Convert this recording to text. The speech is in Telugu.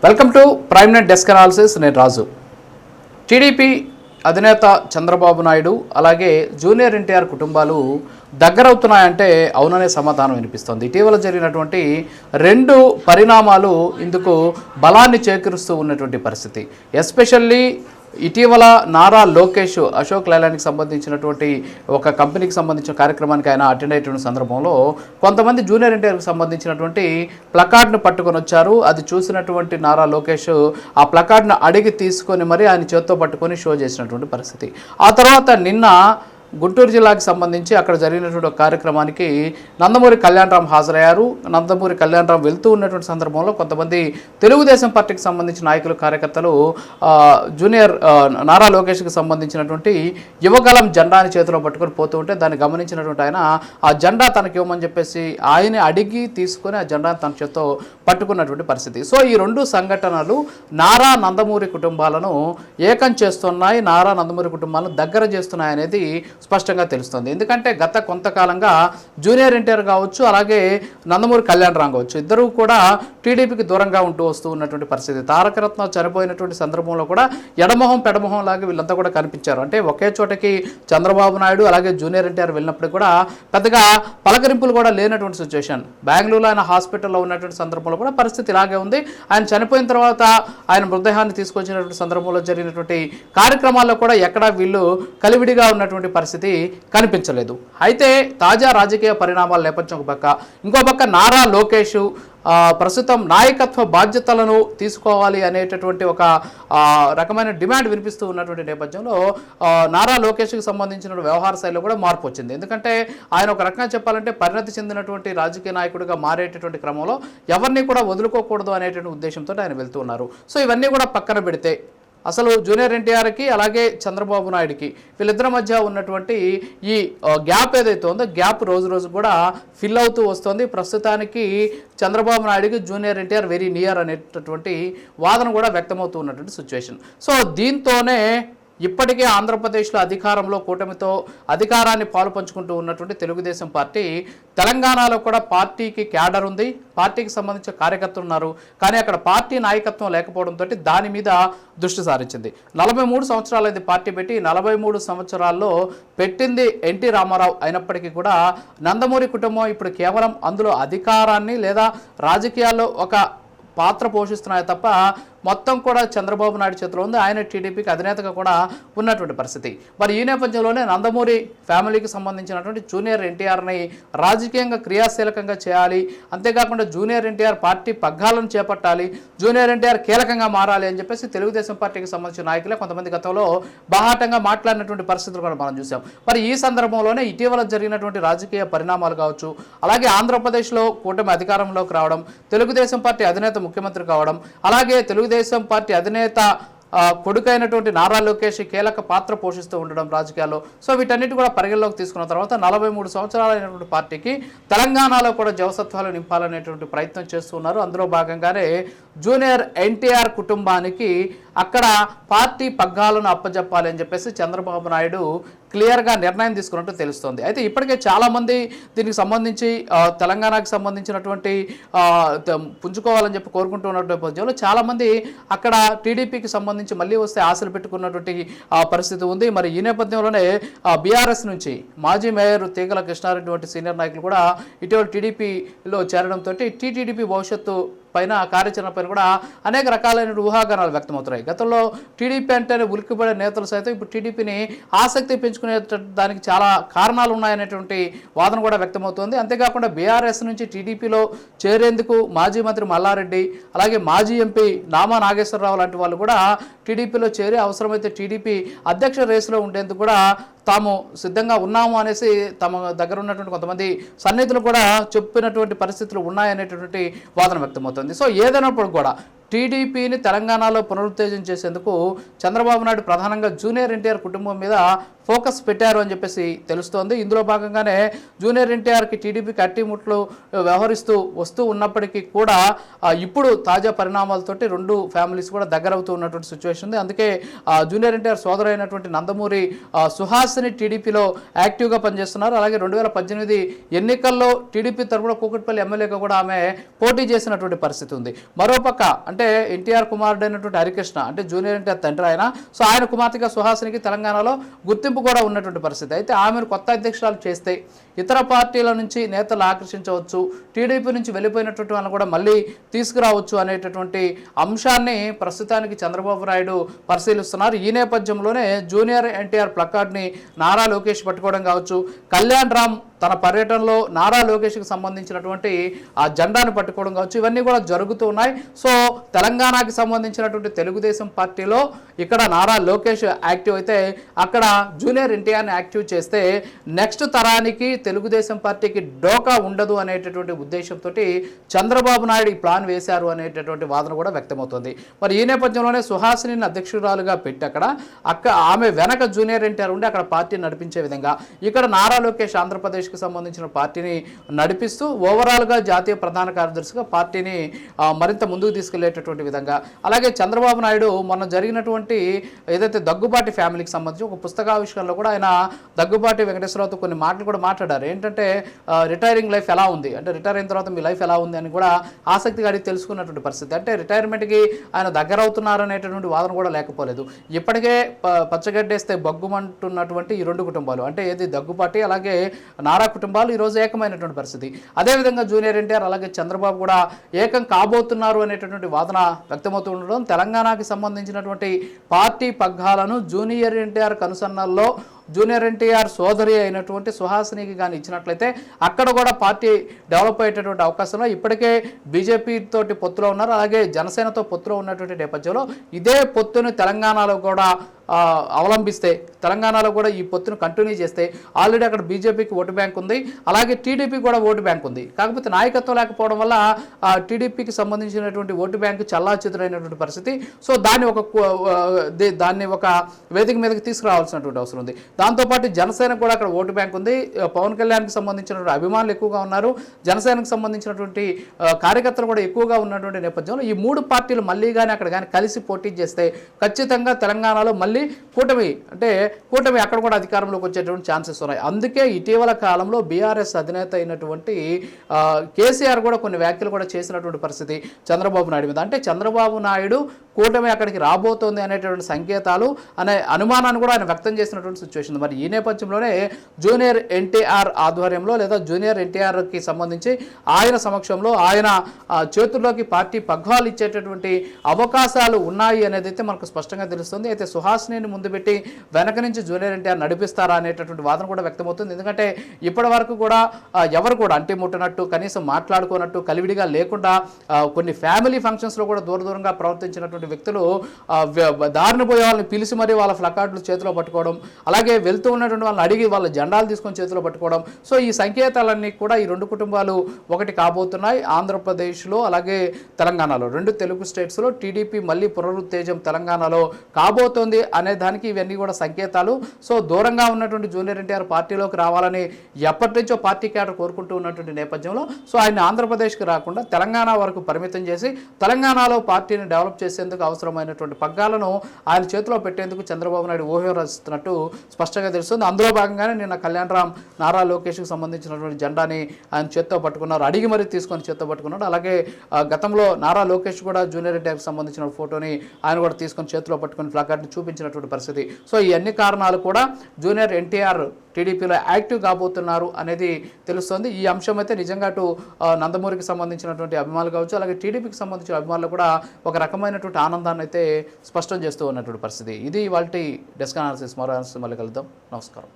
Welcome to prime net desk analysis. నేను రాజు. టీడీపీ అధినేత చంద్రబాబు నాయుడు అలాగే జూనియర్ ఎన్టీఆర్ కుటుంబాలు దగ్గరవుతున్నాయంటే అవుననే సమాధానం వినిపిస్తోంది. ఇటీవల జరిగినటువంటి రెండు పరిణామాలు ఇందుకు బలాన్ని చేకూరుస్తూ ఉన్నటువంటి పరిస్థితి. ఎస్పెషల్లీ ఇటీవల నారా లోకేష్ అశోక్ లైలాండ్కి సంబంధించినటువంటి ఒక కంపెనీకి సంబంధించిన కార్యక్రమానికి ఆయన అటెండ్ అయినటువంటి సందర్భంలో కొంతమంది జూనియర్ ఎన్టీఆర్కి సంబంధించినటువంటి ప్లకార్డ్ను పట్టుకొని వచ్చారు. అది చూసినటువంటి నారా లోకేష్ ఆ ప్లకార్డ్ను అడిగి తీసుకొని మరి ఆయన చేత్తో పట్టుకొని షో చేసినటువంటి పరిస్థితి. ఆ తర్వాత నిన్న గుంటూరు జిల్లాకి సంబంధించి అక్కడ జరిగినటువంటి ఒక కార్యక్రమానికి నందమూరి కళ్యాణరామ్ హాజరయ్యారు. నందమూరి కళ్యాణరామ్ వెళ్తూ ఉన్నటువంటి సందర్భంలో కొంతమంది తెలుగుదేశం పార్టీకి సంబంధించిన నాయకులు కార్యకర్తలు జూనియర్ నారా లోకేష్కి సంబంధించినటువంటి యువగలం జెండాని చేతిలో పట్టుకొని పోతూ ఉంటే దాన్ని గమనించినటువంటి ఆయన ఆ జెండా తనకి ఇవ్వమని చెప్పేసి ఆయన అడిగి తీసుకొని ఆ జెండాను తన చేతితో పట్టుకున్నటువంటి పరిస్థితి. సో ఈ రెండు సంఘటనలు నారా నందమూరి కుటుంబాలను ఏకం చేస్తున్నాయి, నారా నందమూరి కుటుంబాలను దగ్గర చేస్తున్నాయి అనేది స్పష్టంగా తెలుస్తుంది. ఎందుకంటే గత కొంతకాలంగా జూనియర్ ఎన్టీఆర్ కావచ్చు అలాగే నందమూరి కళ్యాణరామ్ కావచ్చు ఇద్దరు కూడా టీడీపీకి దూరంగా ఉంటూ వస్తూ ఉన్నటువంటి పరిస్థితి. తారకరత్న చనిపోయినటువంటి సందర్భంలో కూడా ఎడమొహం పెడమొహం లాగా వీళ్ళంతా కూడా కనిపించారు. అంటే ఒకే చోటకి చంద్రబాబు నాయుడు అలాగే జూనియర్ ఎన్టీఆర్ వెళ్ళినప్పుడు కూడా పెద్దగా పలకరింపులు కూడా లేనటువంటి సిచ్యువేషన్. బెంగళూరులో ఆయన హాస్పిటల్లో ఉన్నటువంటి సందర్భంలో కూడా పరిస్థితి ఇలాగే ఉంది. ఆయన చనిపోయిన తర్వాత ఆయన మృతదేహాన్ని తీసుకొచ్చినటువంటి సందర్భంలో జరిగినటువంటి కార్యక్రమాల్లో కూడా ఎక్కడా వీళ్ళు కలివిడిగా ఉన్నటువంటి పరిస్థితి కనిపించలేదు. అయితే తాజా రాజకీయ పరిణామాల నేపథ్యం ఒక పక్క, ఇంకో పక్క నారా లోకేష్ ప్రస్తుతం నాయకత్వ బాధ్యతలను తీసుకోవాలి అనేటటువంటి ఒక రకమైన డిమాండ్ వినిపిస్తూ ఉన్నటువంటి నేపథ్యంలో నారా లోకేష్కి సంబంధించిన వ్యవహార శైలిలో కూడా మార్పు వచ్చింది. ఎందుకంటే ఆయన ఒక రకంగా చెప్పాలంటే పరిణతి చెందినటువంటి రాజకీయ నాయకుడిగా మారేటటువంటి క్రమంలో ఎవరిని కూడా వదులుకోకూడదు అనేటువంటి ఉద్దేశంతో ఆయన వెళ్తూ ఉన్నారు. సో ఇవన్నీ కూడా పక్కన పెడితే అసలు జూనియర్ ఎన్టీఆర్కి అలాగే చంద్రబాబు నాయుడుకి వీళ్ళిద్దరి మధ్య ఉన్నటువంటి ఈ గ్యాప్ ఏదైతే ఉందో గ్యాప్ రోజు రోజు కూడా ఫిల్ అవుతూ వస్తుంది. ప్రస్తుతానికి చంద్రబాబు నాయుడుకి జూనియర్ ఎన్టీఆర్ వెరీ నియర్ అనేటటువంటి వాదన కూడా వ్యక్తమవుతూ ఉన్నటువంటి సిచ్యువేషన్. సో దీంతోనే ఇప్పటికే ఆంధ్రప్రదేశ్లో అధికారంలో కూటమితో అధికారాన్ని పాలు పంచుకుంటూ ఉన్నటువంటి తెలుగుదేశం పార్టీ తెలంగాణలో కూడా పార్టీకి క్యాడర్ ఉంది, పార్టీకి సంబంధించిన కార్యకర్తలు ఉన్నారు. కానీ అక్కడ పార్టీ నాయకత్వం లేకపోవడంతో దాని మీద దృష్టి సారించింది. 43 సంవత్సరాలు అయితే పార్టీ పెట్టి 43 సంవత్సరాల్లో పెట్టింది ఎన్టీ రామారావు అయినప్పటికీ కూడా నందమూరి కుటుంబం ఇప్పుడు కేవలం అందులో అధికారాన్ని లేదా రాజకీయాల్లో ఒక పాత్ర పోషిస్తున్నాయి తప్ప మొత్తం కూడా చంద్రబాబు నాయుడు చేతిలో ఉంది. ఆయన టీడీపీకి అధినేతగా కూడా ఉన్నటువంటి పరిస్థితి. మరి ఈ నేపథ్యంలోనే నందమూరి ఫ్యామిలీకి సంబంధించినటువంటి జూనియర్ ఎన్టీఆర్ని రాజకీయంగా క్రియాశీలకంగా చేయాలి, అంతేకాకుండా జూనియర్ ఎన్టీఆర్ పార్టీ పగ్గాలను చేపట్టాలి, జూనియర్ ఎన్టీఆర్ కీలకంగా మారాలి అని చెప్పేసి తెలుగుదేశం పార్టీకి సంబంధించిన నాయకులే కొంతమంది గతంలో బాహాటంగా మాట్లాడినటువంటి పరిస్థితులు కూడా మనం చూసాం. మరి ఈ సందర్భంలోనే ఇటీవల జరిగినటువంటి రాజకీయ పరిణామాలు కావచ్చు, అలాగే ఆంధ్రప్రదేశ్లో కూటమి అధికారంలోకి రావడం, తెలుగుదేశం పార్టీ అధినేత ముఖ్యమంత్రి కావడం, అలాగే తెలుగుదేశం పార్టీ అధినేత కొడుకైనటువంటి నారా లోకేష్ కీలక పాత్ర పోషిస్తూ ఉండడం రాజకీయాల్లో. సో వీటన్నిటి కూడా పరిగణలోకి తీసుకున్న తర్వాత 43 సంవత్సరాలైనటువంటి పార్టీకి తెలంగాణలో కూడా జవసత్వాలు నింపాలనేటువంటి ప్రయత్నం చేస్తున్నారు. అందులో భాగంగానే జూనియర్ ఎన్టీఆర్ కుటుంబానికి అక్కడ పార్టీ పగ్గాలను అప్పజెప్పాలి అని చెప్పేసి చంద్రబాబు నాయుడు క్లియర్గా నిర్ణయం తీసుకున్నట్టు తెలుస్తోంది. అయితే ఇప్పటికే చాలామంది దీనికి సంబంధించి తెలంగాణకు సంబంధించినటువంటి పుంజుకోవాలని చెప్పి కోరుకుంటున్నటువంటి నేపథ్యంలో చాలామంది అక్కడ టీడీపీకి సంబంధించి మళ్ళీ వస్తే ఆశలు పెట్టుకున్నటువంటి పరిస్థితి ఉంది. మరి ఈ నేపథ్యంలోనే బీఆర్ఎస్ నుంచి మాజీ మేయర్ తీగల కృష్ణారెడ్డి వంటి సీనియర్ నాయకులు కూడా ఇటీవల టీడీపీలో చేరడంతో టీడీపీ భవిష్యత్తు పైన కార్యాచరణ పైన కూడా అనేక రకాలైన ఊహాగానాలు వ్యక్తమవుతున్నాయి. గతంలో టీడీపీ అంటేనే ఉలిక్కిపడే నేతలు సైతం ఇప్పుడు టీడీపీని ఆసక్తి పెంచుకునే దానికి చాలా కారణాలు ఉన్నాయనేటువంటి వాదన కూడా వ్యక్తమవుతోంది. అంతేకాకుండా బీఆర్ఎస్ నుంచి టీడీపీలో చేరేందుకు మాజీ మంత్రి మల్లారెడ్డి అలాగే మాజీ ఎంపీ నామా నాగేశ్వరరావు లాంటి వాళ్ళు కూడా టీడీపీలో చేరి అవసరమైతే టీడీపీ అధ్యక్ష రేసులో ఉండేందుకు కూడా తాము సిద్ధంగా ఉన్నాము అనేసి తమ దగ్గర ఉన్నటువంటి కొంతమంది సన్నిహితులు కూడా చెప్పినటువంటి పరిస్థితులు ఉన్నాయనేటటువంటి వాదన వ్యక్తమవుతుంది. సో ఏదైనప్పుడు కూడా టీడీపీని తెలంగాణలో పునరుత్తేజం చేసేందుకు చంద్రబాబు నాయుడు ప్రధానంగా జూనియర్ ఎన్టీఆర్ కుటుంబం మీద ఫోకస్ పెట్టారు అని చెప్పేసి తెలుస్తోంది. ఇందులో భాగంగానే జూనియర్ ఎన్టీఆర్కి టీడీపీకి అట్టిముట్లు వ్యవహరిస్తూ వస్తూ ఉన్నప్పటికీ కూడా ఇప్పుడు తాజా పరిణామాలతోటి రెండు ఫ్యామిలీస్ కూడా దగ్గరవుతూ ఉన్నటువంటి సిచ్యువేషన్ ఉంది. అందుకే జూనియర్ ఎన్టీఆర్ సోదరైనటువంటి నందమూరి సుహాసిని టీడీపీలో యాక్టివ్గా పనిచేస్తున్నారు. అలాగే 2018 ఎన్నికల్లో టీడీపీ తరఫున కూకట్పల్లి ఎమ్మెల్యేగా కూడా ఆమె పోటీ చేసినటువంటి పరిస్థితి ఉంది. మరోపక్క అంటే ఎన్టీఆర్ కుమారుడు అయినటువంటి హరికృష్ణ అంటే జూనియర్ ఎన్టీఆర్ తండ్రి ఆయన. సో ఆయన కుమార్తెగా సుహాసినికి తెలంగాణలో గుర్తింపు కూడా ఉన్నటువంటి పరిస్థితి. అయితే ఆమెను కొత్త అధ్యక్షురాలు చేస్తే ఇతర పార్టీల నుంచి నేతలు ఆకర్షించవచ్చు, టీడీపీ నుంచి వెళ్ళిపోయినటువంటి వాళ్ళని కూడా మళ్ళీ తీసుకురావచ్చు అనేటటువంటి అంశాన్ని ప్రస్తుతానికి చంద్రబాబు నాయుడు పరిశీలిస్తున్నారు. ఈ నేపథ్యంలోనే జూనియర్ ఎన్టీఆర్ ప్లకార్డ్ని నారా లోకేష్ పట్టుకోవడం కావచ్చు, కళ్యాణ్ రామ్ తన పర్యటనలో నారా లోకేష్కి సంబంధించినటువంటి ఆ జెండాను పట్టుకోవడం కావచ్చు, ఇవన్నీ కూడా జరుగుతూ ఉన్నాయి. సో తెలంగాణకి సంబంధించినటువంటి తెలుగుదేశం పార్టీలో ఇక్కడ నారా లోకేష్ యాక్టివ్ అయితే అక్కడ జూనియర్ ఎన్టీఆర్ని యాక్టివ్ చేస్తే నెక్స్ట్ తరానికి తెలుగుదేశం పార్టీకి డోకా ఉండదు అనేటటువంటి ఉద్దేశంతో చంద్రబాబు నాయుడు ఈ ప్లాన్ వేశారు అనేటటువంటి వాదన కూడా వ్యక్తమవుతుంది. మరి ఈ నేపథ్యంలోనే సుహాసిని అధ్యక్షురాలుగా పెట్టి అక్కడ ఆమె వెనక జూనియర్ ఎన్టీఆర్ ఉండి అక్కడ పార్టీ నడిపించే విధంగా ఇక్కడ నారా లోకేష్ ఆంధ్రప్రదేశ్కి సంబంధించిన పార్టీని నడిపిస్తూ ఓవరాల్గా జాతీయ ప్రధాన కార్యదర్శిగా పార్టీని మరింత ముందుకు తీసుకెళ్లేటటువంటి విధంగా. అలాగే చంద్రబాబు నాయుడు మొన్న జరిగినటువంటి ఏదైతే దగ్గుబాటి ఫ్యామిలీకి సంబంధించి ఒక పుస్తకావిష్కరణలో కూడా ఆయన దగ్గుబాటి వెంకటేశ్వరరావుతో కొన్ని మాటలు కూడా మాట్లాడారు. ఏంటంటే రిటైరింగ్ లైఫ్ ఎలా ఉంది, అంటే రిటైర్ అయిన తర్వాత మీ లైఫ్ ఎలా ఉంది అని కూడా ఆసక్తిగా అడిగి తెలుసుకున్నటువంటి పరిస్థితి. అంటే రిటైర్మెంట్కి ఆయన దగ్గర అవుతున్నారు అనేటటువంటి వాదన కూడా లేకపోలేదు. ఇప్పటికే పచ్చగడ్డేస్తే బగ్గుమంటున్నటువంటి ఈ రెండు కుటుంబాలు అంటే ఏది దగ్గుబాటి అలాగే నారా కుటుంబాలు ఈరోజు ఏకమైనటువంటి పరిస్థితి. అదేవిధంగా జూనియర్ ఎన్టీఆర్ అలాగే చంద్రబాబు కూడా ఏకం కాబోతున్నారు అనేటటువంటి వాదన వ్యక్తమవుతూ ఉండడం తెలంగాణకి సంబంధించినటువంటి పార్టీ పగ్గాలను జూనియర్ ఎన్టీఆర్ కనుసన్నల్లో జూనియర్ ఎన్టీఆర్ సోదరి అయినటువంటి సుహాసినికి కానీ ఇచ్చినట్లయితే అక్కడ కూడా పార్టీ డెవలప్ అయ్యేటటువంటి అవకాశంలో ఇప్పటికే బీజేపీ తోటి పొత్తులో ఉన్నారు, అలాగే జనసేనతో పొత్తులో ఉన్నటువంటి నేపథ్యంలో ఇదే పొత్తుని తెలంగాణలో కూడా అవలంబిస్తే తెలంగాణలో కూడా ఈ పొత్తును కంటిన్యూ చేస్తే ఆల్రెడీ అక్కడ బీజేపీకి ఓటు బ్యాంక్ ఉంది, అలాగే టీడీపీ కూడా ఓటు బ్యాంక్ ఉంది. కాకపోతే నాయకత్వం లేకపోవడం వల్ల టీడీపీకి సంబంధించినటువంటి ఓటు బ్యాంకు చల్లాచెదురైనటువంటి పరిస్థితి. సో దాన్ని ఒక వేదిక మీదకి తీసుకురావాల్సినటువంటి అవసరం ఉంది. దాంతోపాటు జనసేనకు కూడా అక్కడ ఓటు బ్యాంక్ ఉంది, పవన్ కళ్యాణ్కి సంబంధించినటువంటి అభిమానులు ఎక్కువగా ఉన్నారు, జనసేనకు సంబంధించినటువంటి కార్యకర్తలు కూడా ఎక్కువగా ఉన్నటువంటి నేపథ్యంలో ఈ మూడు పార్టీలు మళ్ళీ కానీ అక్కడ కానీ కలిసి పోటీ చేస్తే ఖచ్చితంగా తెలంగాణలో మళ్ళీ కూటమి అక్కడ కూడా అధికారంలోకి వచ్చేటువంటి ఛాన్సెస్ ఉన్నాయి. అందుకే ఇటీవల కాలంలో బీఆర్ఎస్ అధినేత అయినటువంటి కేసీఆర్ కూడా కొన్ని వ్యాఖ్యలు కూడా చేసినటువంటి పరిస్థితి చంద్రబాబు నాయుడు మీద. అంటే చంద్రబాబు నాయుడు కూటమి అక్కడికి రాబోతోంది అనేటువంటి సంకేతాలు అనే అనుమానాన్ని కూడా ఆయన వ్యక్తం చేసినటువంటి సిచ్యువేషన్. మరి ఈ నేపథ్యంలోనే జూనియర్ ఎన్టీఆర్ ఆధ్వర్యంలో లేదా జూనియర్ ఎన్టీఆర్కి సంబంధించి ఆయన సమక్షంలో ఆయన చేతుల్లోకి పార్టీ పగ్గాలు ఇచ్చేటటువంటి అవకాశాలు ఉన్నాయి అనేది అయితే మనకు స్పష్టంగా తెలుస్తుంది. అయితే సుహాసిని ముందు పెట్టి వెనక నుంచి జూనియర్ ఎన్టీఆర్ నడిపిస్తారా అనేటటువంటి వాదన కూడా వ్యక్తమవుతుంది. ఎందుకంటే ఇప్పటి వరకు కూడా ఎవరు కూడా అంటి ముట్టనట్టు కనీసం మాట్లాడుకోనట్టు కలివిడిగా లేకుండా కొన్ని ఫ్యామిలీ ఫంక్షన్స్లో కూడా దూరంగా ప్రవర్తించినటువంటి వ్యక్తులు దారిని పోయే వాళ్ళని పిలిచి మరీ వాళ్ళ ప్లకార్డులు చేతిలో పట్టుకోవడం, అలాగే వెళ్తూ ఉన్నటువంటి వాళ్ళని అడిగి వాళ్ళ జెండాలు తీసుకొని చేతిలో పట్టుకోవడం. సో ఈ సంకేతాలన్నీ కూడా ఈ రెండు కుటుంబాలు ఒకటి కాబోతున్నాయి. ఆంధ్రప్రదేశ్లో అలాగే తెలంగాణలో రెండు తెలుగు స్టేట్స్లో టీడీపీ మళ్ళీ పునరుత్తేజం తెలంగాణలో కాబోతోంది అనే దానికి ఇవన్నీ కూడా సంకేతాలు. సో దూరంగా ఉన్నటువంటి జూనియర్ ఎన్టీఆర్ పార్టీలోకి రావాలని ఎప్పటి నుంచో పార్టీ క్యాడర్ కోరుకుంటూ ఉన్నటువంటి నేపథ్యంలో సో ఆయన ఆంధ్రప్రదేశ్కి రాకుండా తెలంగాణ వరకు పరిమితం చేసి తెలంగాణలో పార్టీని డెవలప్ చేసేందుకు అవసరమైనటువంటి పగ్గాలను ఆయన చేతిలో పెట్టేందుకు చంద్రబాబు నాయుడు ఊహరస్తున్నట్టు స్పష్టంగా తెలుస్తుంది. అందులో భాగంగానే నిన్న కళ్యాణ్ రామ్ నారా లోకేష్కి సంబంధించినటువంటి జెండాని ఆయన చేత్తో పట్టుకున్నారు, అడిగి మరీ తీసుకొని చేత్తో పట్టుకున్నాడు. అలాగే గతంలో నారా లోకేష్ కూడా జూనియర్ ఎన్టీఆర్కి సంబంధించిన ఫోటోని ఆయన కూడా తీసుకొని చేతిలో పట్టుకొని ప్లాకార్డ్ని చూపించినటువంటి పరిస్థితి. సో ఈ అన్ని కారణాలు కూడా జూనియర్ ఎన్టీఆర్ టీడీపీలో యాక్టివ్ కాబోతున్నారు అనేది తెలుస్తుంది. ఈ అంశం అయితే నిజంగా అటు నందమూరికి సంబంధించినటువంటి అభిమానులు కావచ్చు, అలాగే టీడీపీకి సంబంధించిన అభిమానులు కూడా ఒక రకమైనటువంటి ఆనందాన్ని అయితే స్పష్టం చేస్తూ ఉన్నటువంటి పరిస్థితి. ఇది ఇవాల్టి డెస్క్ అనాలిసిస్. మరో మళ్ళీ కలుద్దాం. నమస్కారం.